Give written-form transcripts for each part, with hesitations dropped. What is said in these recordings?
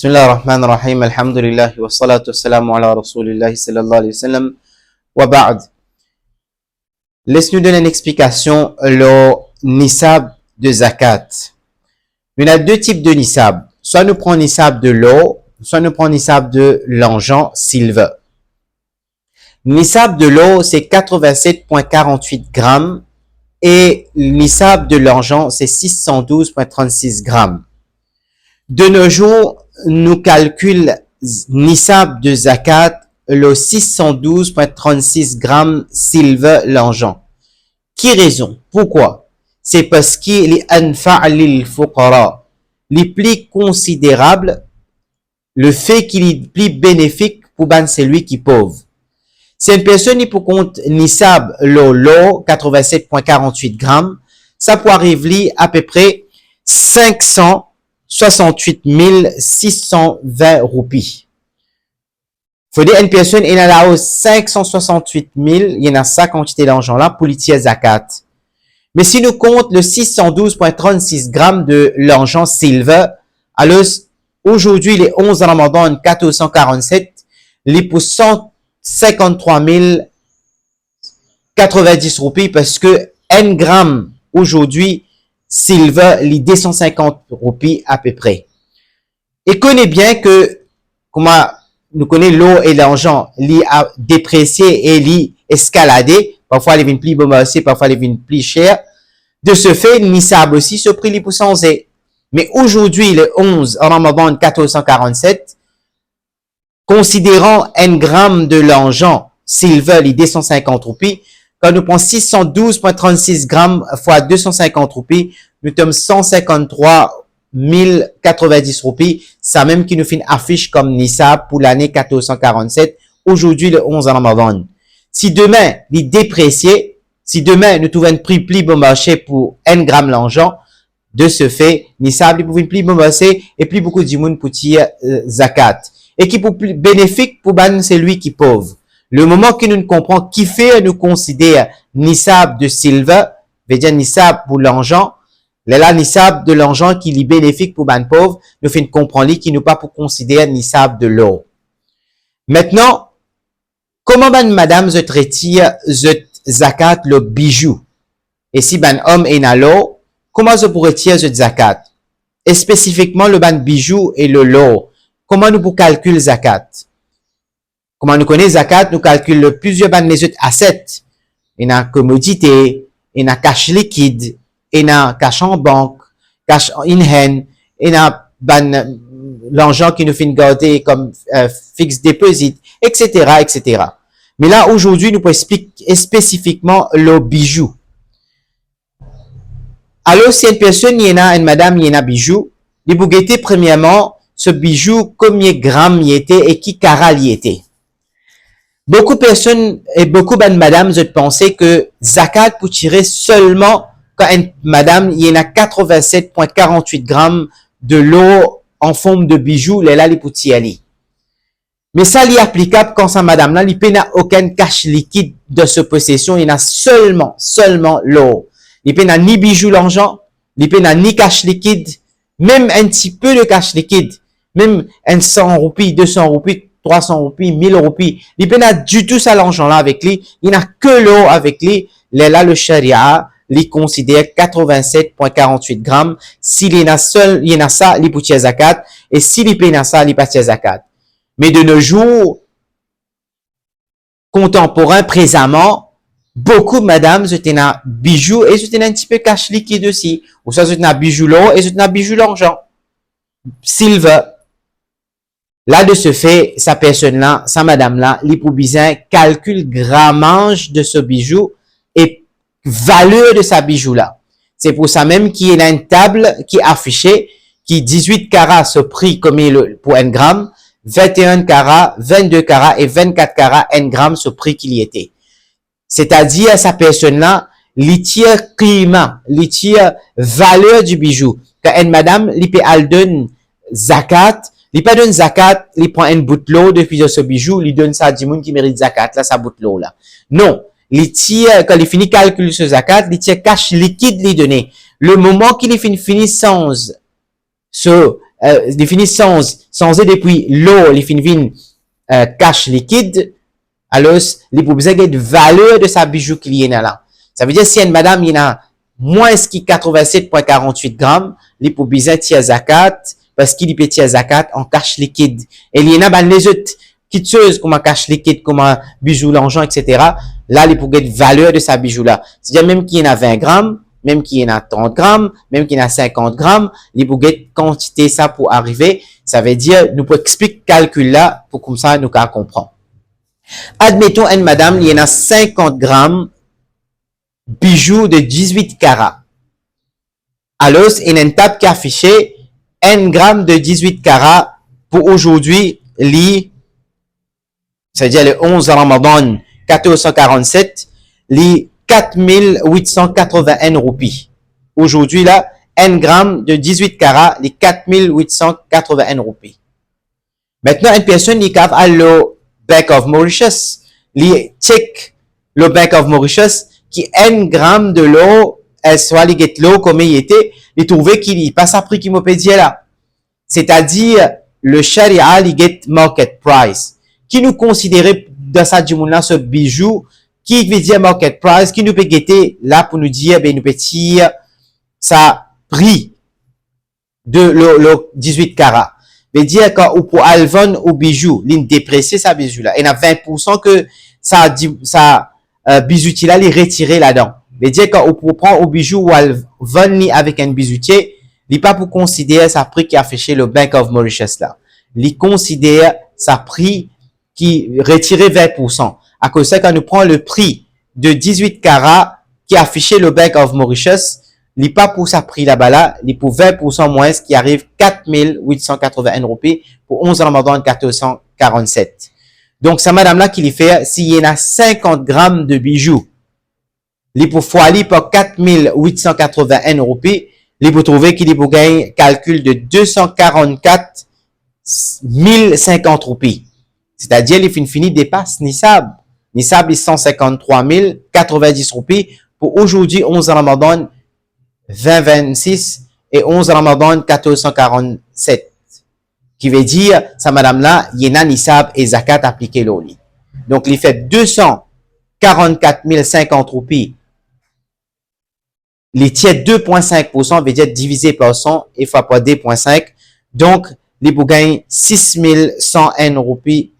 بسم الله الرحمن الرحيم الحمد لله والصلاة والسلام على رسول الله صلى الله عليه وسلم وبعد. Laisse-nous donner une explication le nisab de zakat. Il y a deux types de nisab. Soit nous prenons nisab de l'eau, soit nous prenons nisab de l'argent silver. Nisab de l'eau, c'est 87,48 grammes et nisab de l'argent, c'est 612,36 grammes. De nos jours, nous calculons nisab de zakat le 612,36 grammes silver l'argent. Qui raison? Pourquoi? C'est parce qu'il est anfa' lil fuqara. Les plus considérables, le fait qu'il est plus bénéfique pour ban celui qui est pauvre. Si une personne est pour compte nisab l'eau 87,48 grammes, ça peut arriver à peu près 568 620 roupies. Faut dire une personne, il y a là 568 000, il y en a ça quantité d'argent là pour l'itier zakat. Mais si nous comptons le 612,36 grammes de l'argent silver, alors aujourd'hui, les 11 Ramadan 1447, les pour 153 090 roupies parce que 1 gramme aujourd'hui, silver, les 250 roupies à peu près. Et connaît bien que, comment nous connaissons l'eau et l'argent, li a déprécié et li escaladé. Parfois, les vins plus bon marché, parfois, les vins plus cher. De ce fait, nisab aussi, ce prix, les pour changer. Mais aujourd'hui, le 11 Ramadan 1447, considérant 1 gramme de l'argent silver, les 250 roupies, quand nous prenons 612,36 grammes fois 250 roupies, nous sommes 153 090 roupies. Ça même qui nous fait une affiche comme nisab pour l'année 1447. Aujourd'hui, le 11 Ramadan. Si demain, il déprécié, si demain, nous trouvons un prix plus bon marché pour 1 gramme l'argent, de ce fait, nisab, il pouvait plus bon marché et plus beaucoup de monde pour tirer zakat. Et qui pour plus bénéfique pour ban celui qui est pauvre. Le moment que nous ne comprenons qui fait nous considère nisab de silver, veut dire nisab pour l'argent, là nisab de l'argent qui est bénéfique pour ban pauvre, nous fait comprendre qui nous pas pour considérer nisab de l'eau. Maintenant, comment ban madame se retire zakat le bijou? Et si ban homme est dans l'eau, comment se pourrait retirer zakat? Et spécifiquement le ban bijou et le lot. Comment nous pour calculer zakat? Comment nous connaissons zakat? Nous calculons plusieurs ban les autres assets. Il y a commodité, il y a cash liquide, il y a cash en banque, cash in hand, il y a ban l'argent qui nous fait garder comme fixed deposit, etc., etc. Mais là, aujourd'hui, nous pouvons expliquer spécifiquement le bijou. Alors, si une personne, il y en a une madame, il y en a bijou, il faut guetter premièrement ce bijou, combien de grammes il était et qui carat il était. Beaucoup de personnes et beaucoup de madame je pensais que zakat pour tirer seulement quand une madame, il y en a 87,48 grammes de l'eau en forme de bijoux, là, les pour tirer. Mais ça, il est applicable quand ça, madame, là, il n'a aucun cash liquide de ce possession, il y en a seulement l'eau. Il n'a ni bijoux l'argent, il n'a ni cash liquide, même un petit peu de cash liquide, même un 100 roupies, 200 roupies, 300 roupies, 1000 roupies. Il n'a du tout ça l'argent là avec lui. Il n'a que l'eau avec lui. Là, le charia, il considère 87,48 grammes. S'il y en a seul, il y en a ça, il peut tirer zakat. Et s'il y en a ça, il peut tirer zakat. Mais de nos jours, contemporains, présentement, beaucoup de madame, je t'en a bijoux et je t'en a un petit peu cash liquide aussi. Ou ça, je t'en a bijoux l'eau et je t'en a bijoux l'argent. Silver. Là, de ce fait, sa personne-là, sa madame-là, l'hypobizin calcule grammage de ce bijou et valeur de sa bijou-là. C'est pour ça même qu'il y a une table qui est affichée, qui 18 carats ce prix comme pour 1 gramme, 21 carats, 22 carats et 24 carats 1 gramme ce prix qu'il y était. C'est-à-dire, à sa personne-là, l'itier climat, l'itier valeur du bijou. Quand une madame, l'IPAL donne zakat, il pas donne zakat, il prend une bout de l'eau depuis ce bijou, il donne ça à du monde qui mérite zakat, là, sa bout de l'eau, là. Non. Il tire, quand il finit calculer ce zakat, il tire cash liquide, il donne. Le moment qu'il finit sans ce les finis sans depuis l'eau, les finis cash liquide, alors, les pour besoin de valeur de sa bijou qu'il y a là. Ça veut dire, si une madame, il y a moins que 87,48 grammes, les pour besoin de zakat, parce qu'il y peut tirer zakat en cash liquide. Et il y en a, les autres, quiteuses, comme un cash liquide, comme un bijou l'argent, etc. Là, les pour gagner valeur de sa bijou là. C'est-à-dire, même qu'il y en a 20 grammes, même qu'il y en a 30 grammes, même qu'il y en a 50 grammes, les pour gagner quantité ça pour arriver. Ça veut dire, nous pouvons expliquer calcul là, pour comme ça, nous qu'à comprendre. Admettons, une madame, il y en a 50 grammes bijoux de 18 carats. Alors, il y a une table qui affiche 1 gramme de 18 carats pour aujourd'hui, c'est-à-dire le 11 Ramadan 1447, les 4881 roupies. Aujourd'hui, là, 1 gramme de 18 carats, les 4881 roupies. Maintenant, une personne qui a le Bank of Mauritius, li check le Bank of Mauritius, qui 1 gramme de l'eau, elle soit li get l'eau comme il était, il trouvait qu'il y passe à prix qui m'a payé là. C'est-à-dire, le Sharia li get market price, qui nous considérait dans sa là ce bijou, qui veut dire market price, qui nous peut guetter là pour nous dire, ben, nous peut dire, ça prix de le 18 carats. Veut dire quand pour Alvon ou bijou, l'ine déprécié sa bijou là. Il y a 20% que ça bijoutier là, il retiré là-dedans. Veut dire quand pour prendre au bijou ou Alvon avec un bijoutier, il pas pour considérer sa prix qui a affiché le Bank of Mauritius là. Il considère sa prix qui retiré 20%. À cause de ça, quand nous prenons le prix de 18 carats qui a affiché le Bank of Mauritius, il pas pour sa prix là-bas là, il pour 20% moins, ce qui arrive 4881 roupies pour 11 Ramadan 1447. Donc, ça madame là qui lui fait, s'il y en a 50 grammes de bijoux, il pour fois pour 4881 roupies, il pour trouver qu'il pour gagner calcul de 244 050 roupies. C'est-à-dire, il fini dépasse Nisab. Nisab est 153 090 roupies pour aujourd'hui 11 Ramadan 2026 et 11 Ramadan 1447. Qui veut dire, ça madame là, il y a nisab et zakat appliqué l'oli. Donc, il fait 244 050 roupies. Les tiers 2,5% veut dire divisé par 100 et fois par 2,5. Donc, les pour gagner 6 101 roupies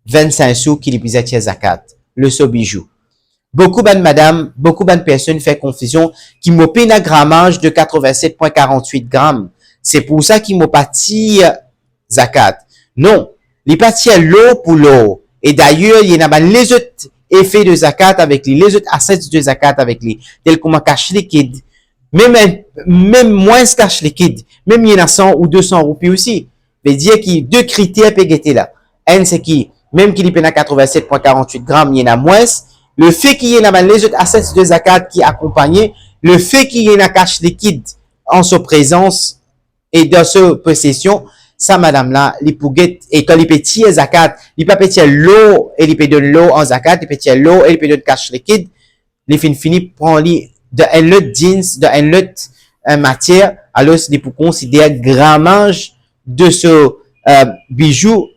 25 sous qui les pisait tiers zakat. Le so bijou. Beaucoup de madame, beaucoup de personnes font confusion qui m'ont payé un grammage de 87,48 grammes. C'est pour ça qu'ils m'ont pas tiré zakat. Non. Les pas tiré l'eau pour l'eau. Et d'ailleurs, il y en a les autres effets de zakat avec les autres assets de zakat avec les, tels comme un cash liquide. Même moins cash liquide. Même il y en a 100 ou 200 roupies aussi. Veut dire qu'il y a deux critères pour guetter là. Un, c'est qui, même qu'il y a 87,48 grammes, il y en a moins. Le fait qu'il y ait les autres assets de zakat qui accompagnent, le fait qu'il y ait un cash liquide en sa présence et dans sa possession, ça, madame là, les pouguettes, et quand il peut tirer zakat, il peut tirer l'eau, et il peut donner l'eau en zakat, il peut tirer l'eau, et il peut donner cash liquide, les fini prend de un lot jeans, de un lot matière, alors c'est pour considérer grammage de ce bijou,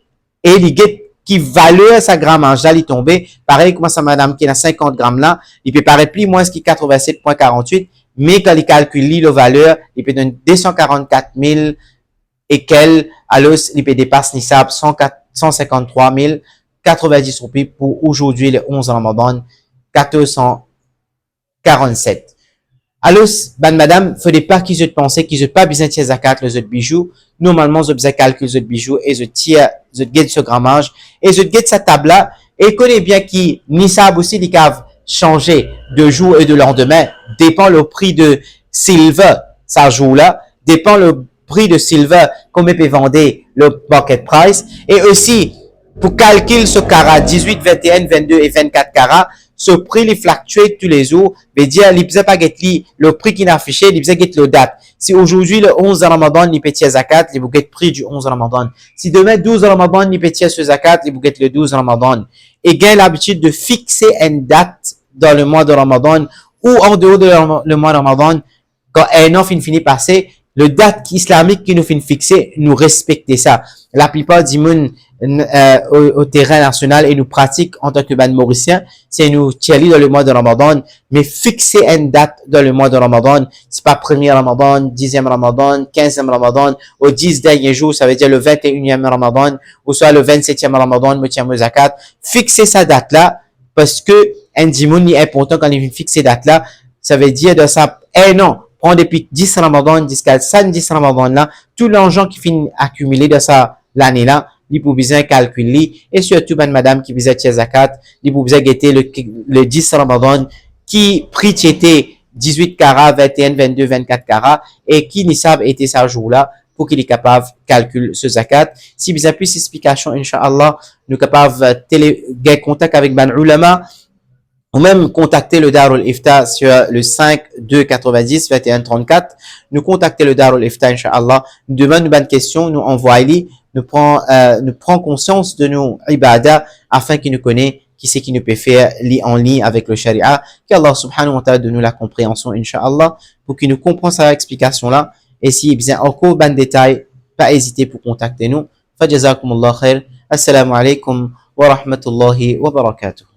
et les guettes qui valeur sa grammage là, il tombé. Pareil, comme ça, madame, qui a 50 grammes là, il peut paraître plus moins qu'il 87,48, mais quand il calcule le valeur, il peut donner 244 000 et quel, alors, il peut dépasser Nisab 153 090 roupies pour aujourd'hui, le 11 Ramadan 1447. Alors, madame, faudrait pas qu'ils aient pensé qu'ils aient pas besoin de tirer zakat les autres bijoux. Normalement, ils ont besoin de calculer les autres bijoux et ils tirent, ils guettent ce grammage et ils guettent cette table-là et connaît bien qui Nisab aussi, les caves changer de jour et de lendemain, dépend le prix de silver, ça joue-là, dépend le prix de silver, combien peut vendre le market price et aussi, pour calculer ce carat 18, 21, 22 et 24 carats, ce prix, il fluctue tous les jours. Veut dire, il ne pas guetter le prix qu'il a affiché, il guetter le date. Si aujourd'hui, le 11 Ramadan, il peut tirer zakat, il vous guette prix du 11 Ramadan. Si demain, 12 Ramadan, il peut tirer ce zakat, il vous guette le 12 Ramadan. Et gagne l'habitude de fixer une date dans le mois de Ramadan ou en dehors de le mois de Ramadan. Quand un an finit passer, le date islamique qui nous fait fixer, nous respecter ça. La plupart du monde au terrain national et nous pratiquent en tant que ban mauricien, c'est nous tirer dans le mois de Ramadan, mais fixer une date dans le mois de Ramadan, c'est pas 1er Ramadan, 10e Ramadan, 15e Ramadan, aux 10 derniers jours, ça veut dire le 21e Ramadan, ou soit le 27e Ramadan, moitié zakat. Fixer sa date là, parce que un dimoun est important quand il fixe cette date là, ça veut dire de ça, non, prends depuis 10 Ramadan jusqu'à 110 Ramadan là, tout l'argent qui finit accumulé de ça l'année là, il peut bien calculer, et surtout ben madame qui visait zakat, il peut bien guetter le 10 Ramadan qui prix était 18 carats, 21, 22, 24 carats, et qui nisab était ce jour là, pour qu'il est capable de calculer ce zakat. Si vous avez plus d'explications, Inch'Allah, nous sommes capables de contact avec ben ulama, ou même contacter le Darul Ifta sur le 5 2 90 21 34. Nous contacter le Darul Ifta, Inch'Allah. Nous demandons une bonne question, nous envoyons, nous prend conscience de nos ibadah afin qu'il nous connaisse qui c'est qui nous peut faire en ligne avec le sharia. Qu'Allah subhanahu wa ta'ala donne nous la compréhension, Inch'Allah, pour qu'il nous comprenne cette explication-là. Et si il y a encore bon détail, pas hésiter pour contacter nous. Fajazakumullah khair. Assalamu alaikum wa rahmatullahi wa barakatuh.